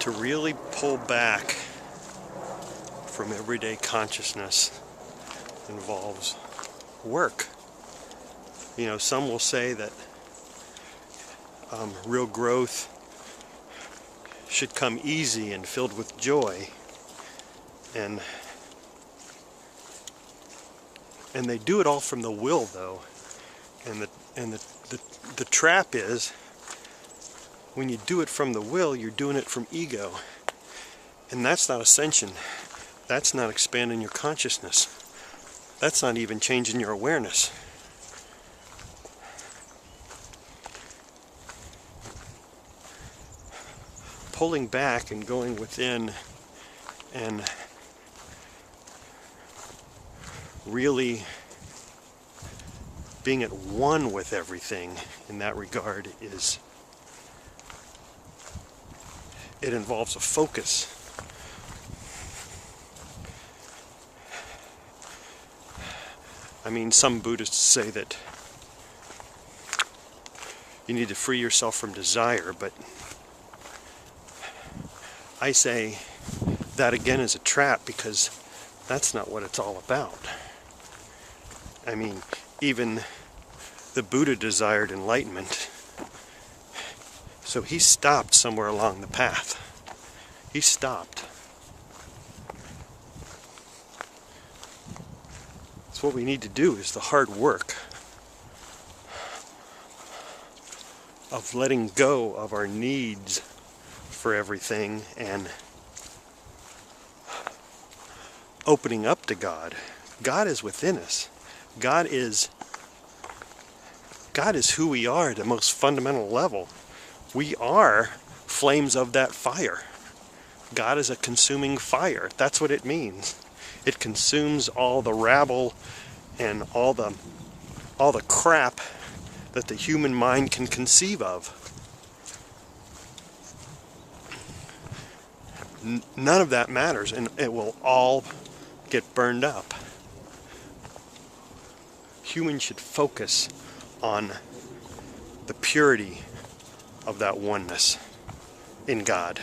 To really pull back from everyday consciousness involves work. You know, some will say that real growth should come easy and filled with joy, and they do it all from the will, though. And the trap is, when you do it from the will, you're doing it from ego. And that's not ascension. That's not expanding your consciousness. That's not even changing your awareness. Pulling back and going within and really being at one with everything in that regard it involves a focus. I mean, some Buddhists say that you need to free yourself from desire, but I say that again is a trap, because that's not what it's all about. I mean, even the Buddha desired enlightenment, so he stopped somewhere along the path. He stopped. So what we need to do is the hard work of letting go of our needs for everything and opening up to God. God is within us. God is who we are at the most fundamental level. We are flames of that fire. God is a consuming fire. That's what it means. It consumes all the rabble and all the crap that the human mind can conceive of. None of that matters, and it will all get burned up. Humans should focus on the purity of that oneness in God.